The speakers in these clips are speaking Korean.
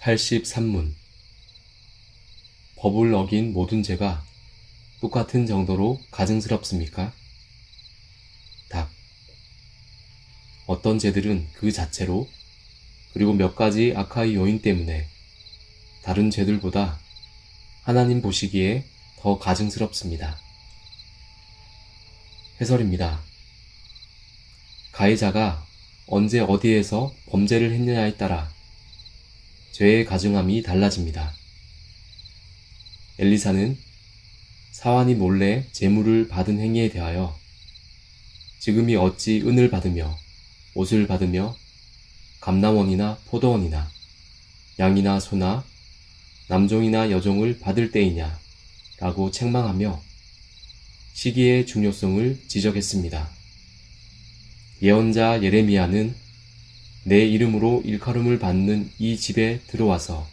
83문. 법을 어긴 모든 죄가 똑같은 정도로 가증스럽습니까? 답. 어떤 죄들은 그 자체로, 그리고 몇 가지 악화의 요인 때문에 다른 죄들보다 하나님 보시기에 더 가증스럽습니다. 해설입니다. 가해자가 언제 어디에서 범죄를 했느냐에 따라 죄의 가증함이 달라집니다. 엘리사는 사환이 몰래 재물을 받은 행위에 대하여 지금이 어찌 은을 받으며 옷을 받으며 감남원이나 포도원이나 양이나 소나 남종이나 여종을 받을 때이냐 라고 책망하며 시기의 중요성을 지적했습니다. 예언자 예레미야는 내 이름으로 일컬음을 받는 이 집에 들어와서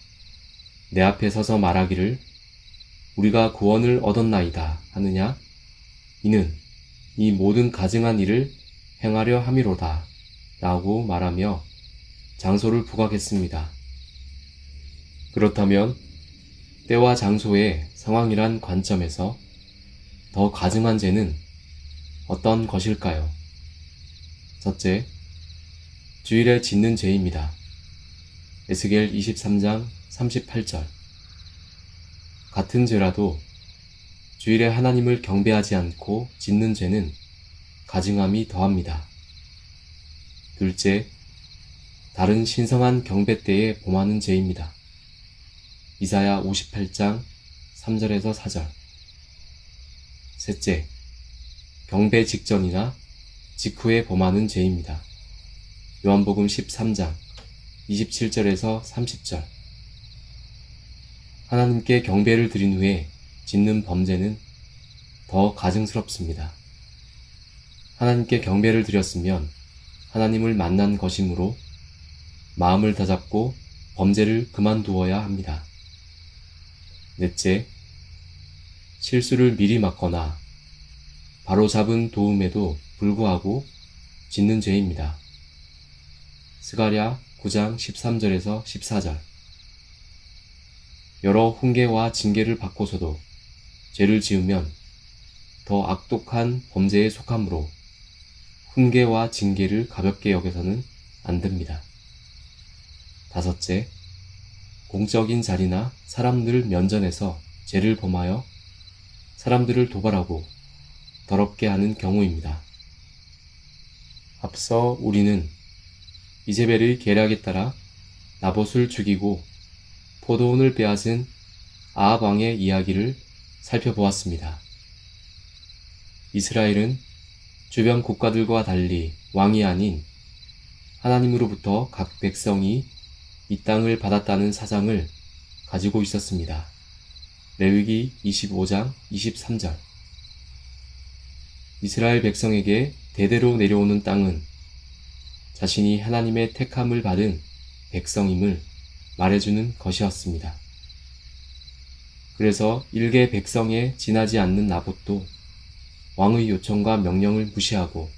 내 앞에 서서 말하기를 우리가 구원을 얻었나이다 하느냐? 이는 이 모든 가증한 일을 행하려 함이로다 라고 말하며 장소를 부각했습니다. 그렇다면 때와 장소의 상황이란 관점에서 더 가증한 죄는 어떤 것일까요? 첫째, 주일에 짓는 죄입니다. 에스겔 23장 38절. 같은 죄라도 주일에 하나님을 경배하지 않고 짓는 죄는 가증함이 더합니다. 둘째, 다른 신성한 경배 때에 범하는 죄입니다. 이사야 58장 3절에서 4절. 셋째, 경배 직전이나 직후에 범하는 죄입니다. 요한복음 13장 27절에서 30절. 하나님께 경배를 드린 후에 짓는 범죄는 더 가증스럽습니다. 하나님께 경배를 드렸으면 하나님을 만난 것이므로 마음을 다잡고 범죄를 그만두어야 합니다. 넷째, 실수를 미리 막거나 바로잡은 도움에도 불구하고 짓는 죄입니다. 스가랴 9장 13절에서 14절. 여러 훈계와 징계를 받고서도 죄를 지으면 더 악독한 범죄에 속하므로 훈계와 징계를 가볍게 여겨서는 안 됩니다. 다섯째, 공적인 자리나 사람들 면전에서 죄를 범하여 사람들을 도발하고 더럽게 하는 경우입니다. 앞서 우리는 이세벨의 계략에 따라 나봇을 죽이고 포도원을 빼앗은 아합 왕의 이야기를 살펴보았습니다. 이스라엘은 주변 국가들과 달리 왕이 아닌 하나님으로부터 각 백성이 이 땅을 받았다는 사상을 가지고 있었습니다. 레위기 25장 23절. 이스라엘 백성에게 대대로 내려오는 땅은 자신이 하나님의 택함을 받은 백성임을 말해주는 것이었습니다. 그래서 일개 백성에 지나지 않는 나봇도 왕의 요청과 명령을 무시하고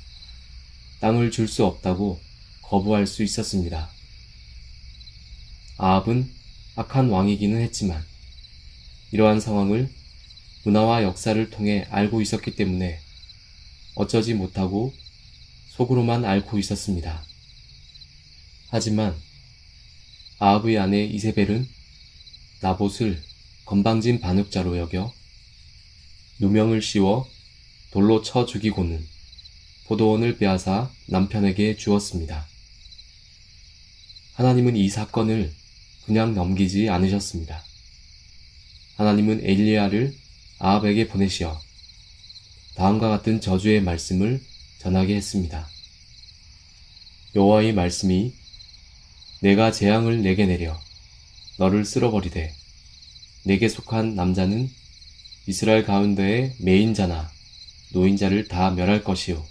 땅을 줄 수 없다고 거부할 수 있었습니다. 아합은 악한 왕이기는 했지만 이러한 상황을 문화와 역사를 통해 알고 있었기 때문에 어쩌지 못하고 속으로만 앓고 있었습니다. 하지만 아합의 아내 이세벨은 나봇을 건방진 반역자로 여겨 누명을 씌워 돌로 쳐 죽이고는 포도원을 빼앗아 남편에게 주었습니다. 하나님은 이 사건을 그냥 넘기지 않으셨습니다. 하나님은 엘리야를 아합에게 보내시어 다음과 같은 저주의 말씀을 전하게 했습니다. 여호와의 말씀이 내가 재앙을 내게 내려 너를 쓸어버리되 내게 속한 남자는 이스라엘 가운데의 매인자나 노인자를 다 멸할 것이요.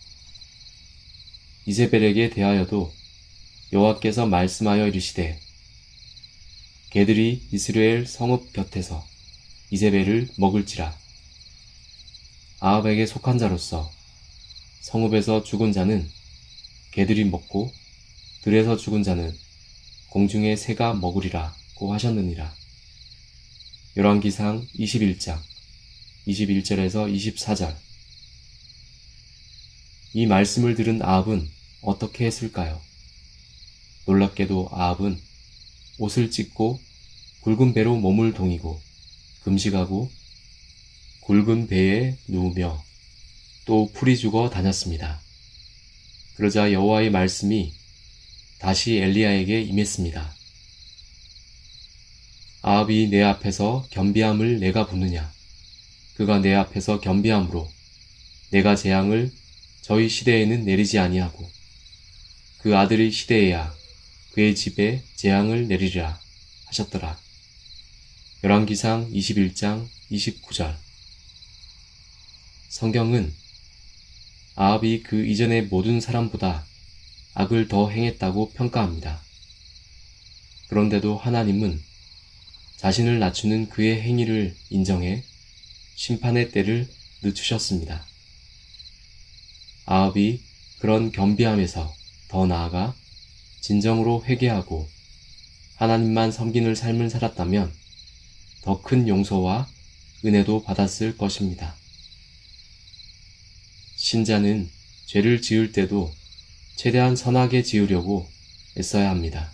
이세벨에게 대하여도 여호와께서 말씀하여 이르시되 개들이 이스라엘 성읍 곁에서 이세벨을 먹을지라. 아합에게 속한 자로서 성읍에서 죽은 자는 개들이 먹고 들에서 죽은 자는 공중의 새가 먹으리라고 하겠고 하셨느니라. 열왕기상 21장 21절에서 24절. 이 말씀을 들은 아합은 어떻게 했을까요? 놀랍게도 아합은 옷을 찢고 굵은 배로 몸을 동이고 금식하고 굵은 배에 누우며 또 풀이 죽어 다녔습니다. 그러자 여호와의 말씀이 다시 엘리야에게 임했습니다. 아합이 내 앞에서 겸비함을 내가 보느냐? 그가 내 앞에서 겸비함으로 내가 재앙을 저희 시대에는 내리지 아니하고 그 아들의 시대에야 그의 집에 재앙을 내리리라 하셨더라. 열왕기상 21장 29절. 성경은 아합이 그 이전의 모든 사람보다 악을 더 행했다고 평가합니다. 그런데도 하나님은 자신을 낮추는 그의 행위를 인정해 심판의 때를 늦추셨습니다. 아합이 그런 겸비함에서 더 나아가 진정으로 회개하고 하나님만 섬기는 삶을 살았다면 더 큰 용서와 은혜도 받았을 것입니다. 신자는 죄를 지을 때도 최대한 선하게 지으려고 애써야 합니다.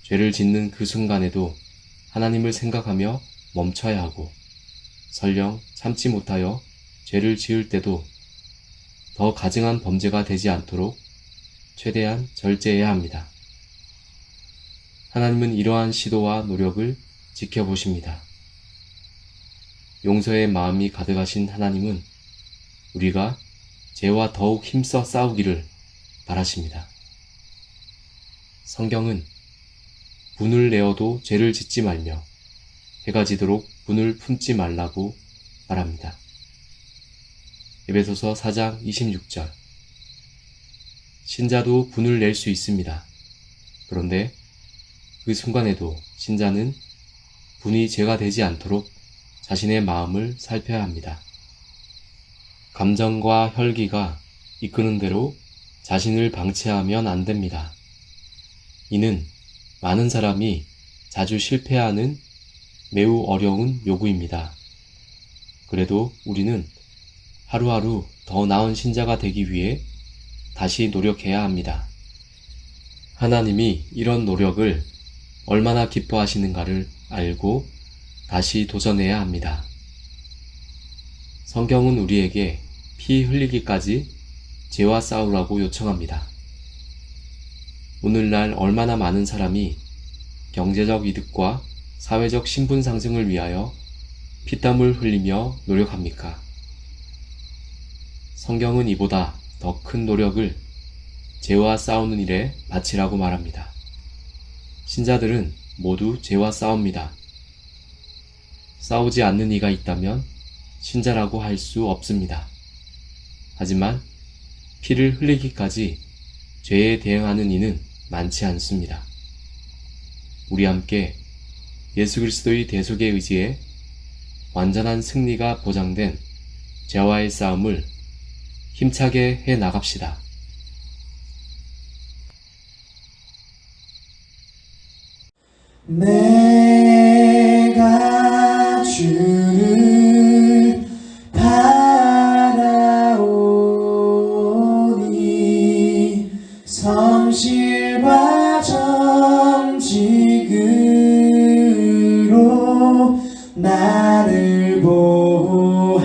죄를 짓는 그 순간에도 하나님을 생각하며 멈춰야 하고 설령 참지 못하여 죄를 지을 때도 더 가증한 범죄가 되지 않도록 최대한 절제해야 합니다. 하나님은 이러한 시도와 노력을 지켜보십니다. 용서의 마음이 가득하신 하나님은 우리가 죄와 더욱 힘써 싸우기를 바라십니다. 성경은 분을 내어도 죄를 짓지 말며 해가 지도록 분을 품지 말라고 말합니다. 에베소서 4장 26절. 신자도 분을 낼 수 있습니다. 그런데 그 순간에도 신자는 분이 죄가 되지 않도록 자신의 마음을 살펴야 합니다. 감정과 혈기가 이끄는 대로 자신을 방치하면 안 됩니다. 이는 많은 사람이 자주 실패하는 매우 어려운 요구입니다. 그래도 우리는 하루하루 더 나은 신자가 되기 위해 다시 노력해야 합니다. 하나님이 이런 노력을 얼마나 기뻐하시는가를 알고 다시 도전해야 합니다. 성경은 우리에게 피 흘리기까지 죄와 싸우라고 요청합니다. 오늘날 얼마나 많은 사람이 경제적 이득과 사회적 신분 상승을 위하여 피땀을 흘리며 노력합니까? 성경은 이보다 더 큰 노력을 죄와 싸우는 일에 바치라고 말합니다. 신자들은 모두 죄와 싸웁니다. 싸우지 않는 이가 있다면 신자라고 할 수 없습니다. 하지만 피를 흘리기까지 죄에 대응하는 이는 많지 않습니다. 우리 함께 예수 그리스도의 대속에 의지해 완전한 승리가 보장된 죄와의 싸움을 힘차게 해 나갑시다. 내가 주를 바라오니 성실과 정직으로 나를 보호하소서.